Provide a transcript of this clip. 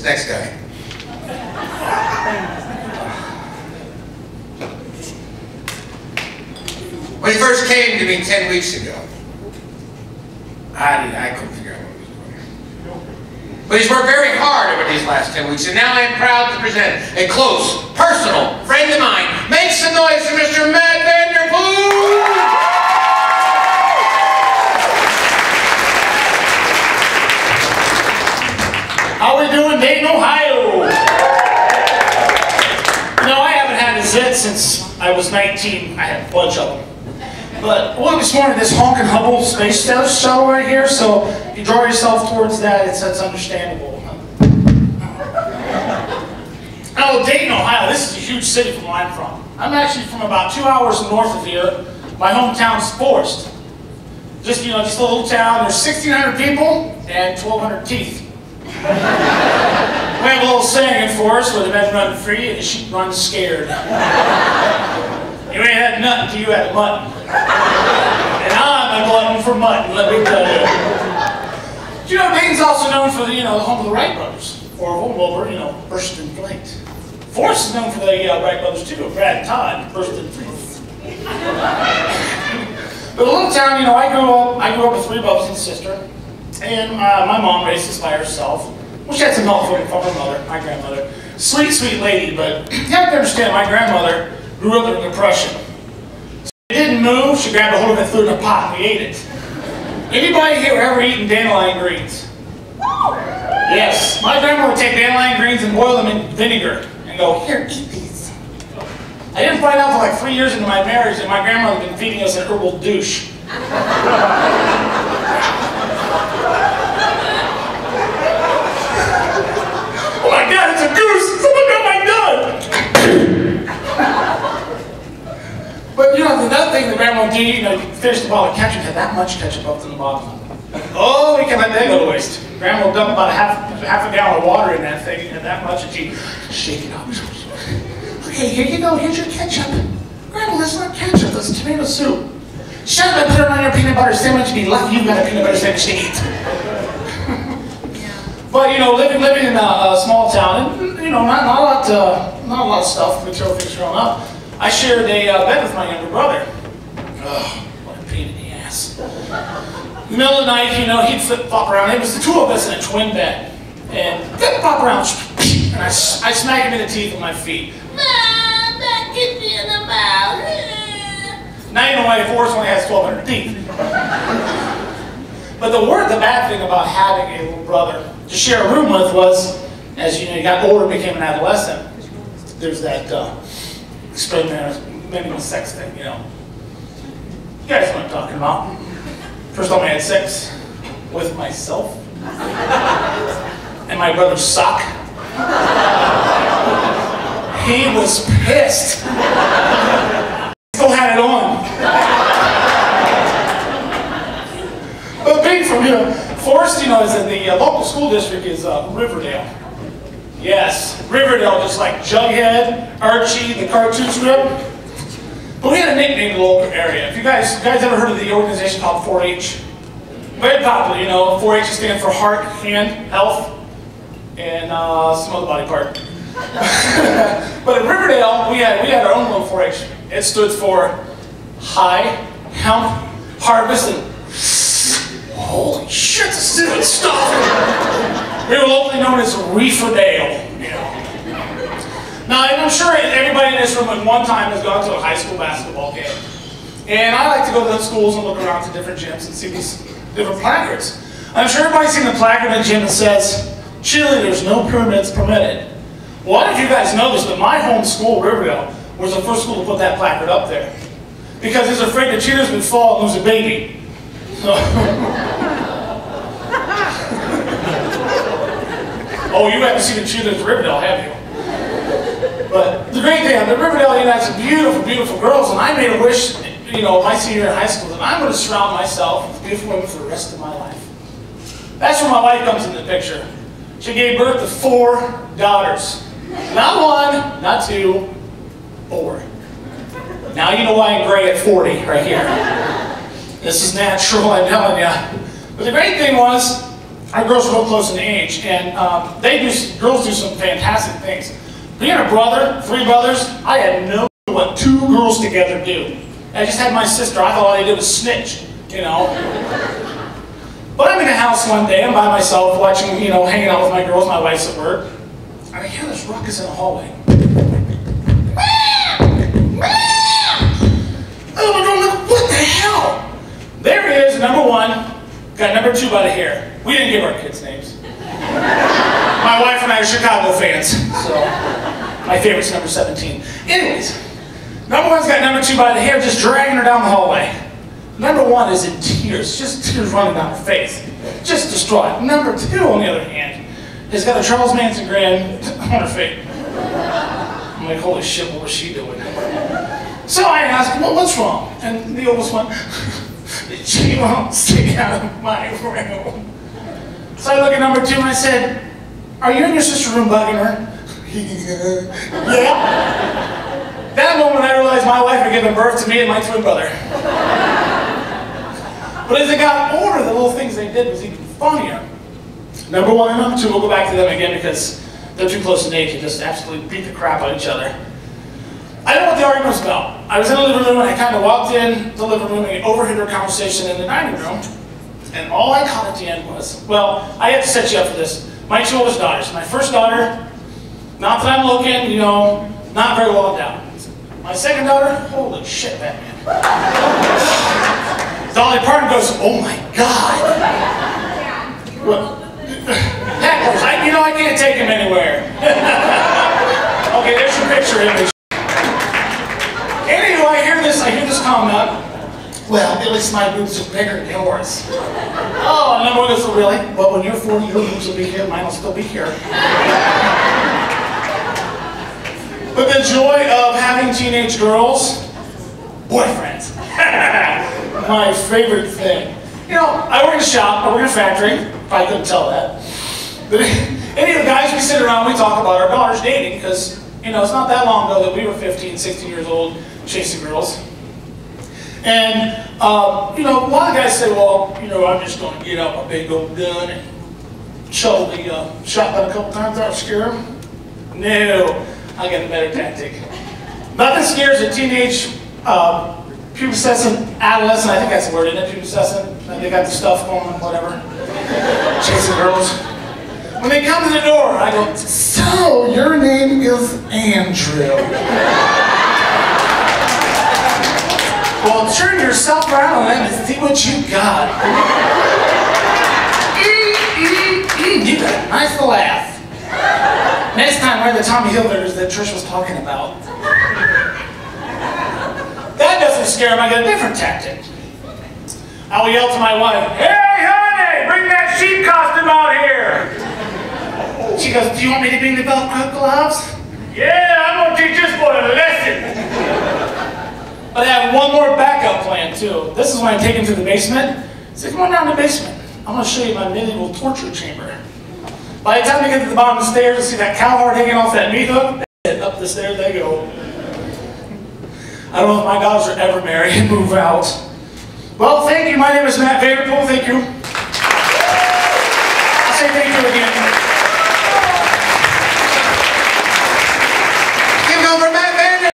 next guy. When he first came to me 10 weeks ago, I couldn't figure out what he was doing. But he's worked very hard over these last 10 weeks, and now I'm proud to present a close, personal friend of mine. Make some noise for Mr. Matt Vanderpool! How we doing, Dayton, Ohio? No, I haven't had a zit since I was 19. I had a bunch of them. But well, this morning, this honkin' Hubble space shuttle right here, so if you draw yourself towards that, it's understandable. Oh, Dayton, Ohio, this is a huge city from where I'm from. I'm actually from about 2 hours north of here. My hometown's Forest. Just a little town. There's 1,600 people and 1,200 teeth. We have a little saying in Forest where the men run free and the sheep run scared. You ain't had nothing till you had mutton. And I'm a glutton for mutton, let me tell you. You know, Dayton's also known for the home of the Wright brothers. Or Wilbur, burst in flight. Forest is known for the Wright brothers too. Brad and Todd burst in flight. But a little town, I grew up with 3 brothers and a sister. And my mom raised us by herself. Well, she had some help from her mother, my grandmother. Sweet, sweet lady, but you have to understand, my grandmother grew up in a depression. So she didn't move, she grabbed a hold of it, threw it in a pot, and we ate it. Anybody here ever eaten dandelion greens? Yes. My grandma would take dandelion greens and boil them in vinegar and go, here, eat these. I didn't find out until like 3 years into my marriage that my grandmother had been feeding us an herbal douche. Oh my God, it's a goose! Someone got my gun! But another thing that grandma would do, finish the bottle of ketchup, had that much ketchup up to the bottom. Oh, we can't let that go to waste. Grandma will dump about half a gallon of water in that thing, and that much, and she'd shake it up. Okay, here you go, here's your ketchup. Grandma, that's not ketchup, that's tomato soup. Shut up and put it on your peanut butter sandwich, and be lucky you've got a peanut butter sandwich to eat. But, living in a small town, and, not a lot of stuff, material things growing up, I shared a bed with my younger brother. Oh, what a pain in the ass. In the middle of the night, he'd flip-flop around. It was the 2 of us in a twin bed. And flip-flop around, and I smack him in the teeth with my feet. Mom, that gets me in the mouth. Now you know why Forrest only has 1,200 teeth. But the bad thing about having a little brother to share a room with was, as you got older and became an adolescent, there's that experimental sex thing, You guys know what I'm talking about. First time I had sex with myself and my brother's sock. He was pissed. Still had it on. But being from Forest, is in the local school district is Riverdale. Yes, Riverdale, just like Jughead, Archie, the cartoon strip. But we had a nickname in the local area. If you guys ever heard of the organization called 4-H? Very popular, 4-H stands for heart, hand, health, and some other body part. But in Riverdale, we had our own little 4-H. It stood for High, Hemp, Harvest, and holy shit, this is good stuff! We were locally known as Reeferdale. Now, I'm sure everybody in this room at one time has gone to a high school basketball game. And I like to go to the schools and look around to different gyms and see these different placards. I'm sure everybody's seen the placard in the gym that says, cheerleaders, no permits permitted. Well, I don't know if you guys know this, but my home school, Riverdale, was the first school to put that placard up there. Because he's afraid the cheerleaders would fall and lose a baby. So oh, you haven't seen the cheerleaders at Riverdale, have you? But the great thing, the Riverdale had some beautiful, beautiful girls, and I made a wish, my senior year in high school, that I'm going to surround myself with beautiful women for the rest of my life. That's where my wife comes into the picture. She gave birth to 4 daughters. Not 1, not 2, 4. Now you know why I'm gray at 40, right here. This is natural, I'm telling you. But the great thing was, our girls are real close in age, and girls do some fantastic things. Being a brother, 3 brothers, I had no clue what 2 girls together do. I just had my sister. I thought all they did was snitch, you know. But I'm in the house one day, I'm by myself watching, you know, hanging out with my girls, my wife's at work. And I hear this ruckus in the hallway. Oh my God, what the hell? There he is, number 1, got number 2 by the hair. We didn't give our kids names. My wife and I are Chicago fans, so my favorite's number 17. Anyways, number 1's got number 2 by the hair, just dragging her down the hallway. Number 1 is in tears, just tears running down her face, just distraught. Number 2, on the other hand, has got a Charles Manson grin on her face. I'm like, holy shit, what was she doing? So I asked, well, what's wrong? And the oldest one, she won't stay out of my room. So I look at number 2 and I said, are you in your sister's room bugging her? Yeah. That moment I realized my wife had given birth to me and my twin brother. But as it got older, the little things they did was even funnier. Number 1 and number 2, we'll go back to them again because they're too close in age and just absolutely beat the crap out of each other. I know what the argument was about. I was in the living room and I kind of walked in the living room and overheard their conversation in the dining room. And all I caught at the end was, well, I have to set you up for this. My 2 oldest daughters. My first daughter, not that I'm looking, you know, not very well endowed. My second daughter, holy shit, Batman. Dolly Parton goes, oh my God. Well, hecklers, I can't take him anywhere. Okay, there's your picture image. Anyway, I hear this comment. Well, at least my boobs are bigger than yours. Oh, and number 1 goes, really? Well, when you're 40, your boobs will be here, mine will still be here. But the joy of having teenage girls, boyfriends, my favorite thing. You know, I work in a shop, I work in a factory, probably couldn't tell that. But any of the guys we sit around, we talk about our daughters dating, because, you know, it's not that long ago that we were 15, 16 years old, chasing girls. And, you know, a lot of guys say, well, you know, I'm just going to get out my big old gun and shove the shotgun a couple times, that'll scare them. No. I got a better tactic. Nothing scares a teenage, pubescent adolescent, I think that's the word, isn't it? Pubescent. They got the stuff going, whatever. Chasing girls. When they come to the door, I go, so, your name is Andrew. Well, turn yourself around and see what you got. You got a nice little ass. Next time, wear the Tommy Hilfigers that Trish was talking about. That doesn't scare him. I got a different tactic. I will yell to my wife, hey, honey, bring that sheep costume out here. She goes, do you want me to bring the Velcro gloves? Yeah, I'm going to teach this boy a lesson. But I have one more backup plan, too. This is when I take him to the basement. I say, come on down to the basement. I'm going to show you my medieval torture chamber. By the time they get to the bottom of the stairs and see that cow heart hanging off that meat hook, up the stairs they go. I don't know if my daughters are ever married and move out. Well, thank you. My name is Matt Vanderpool. Thank you. I'll say thank you again.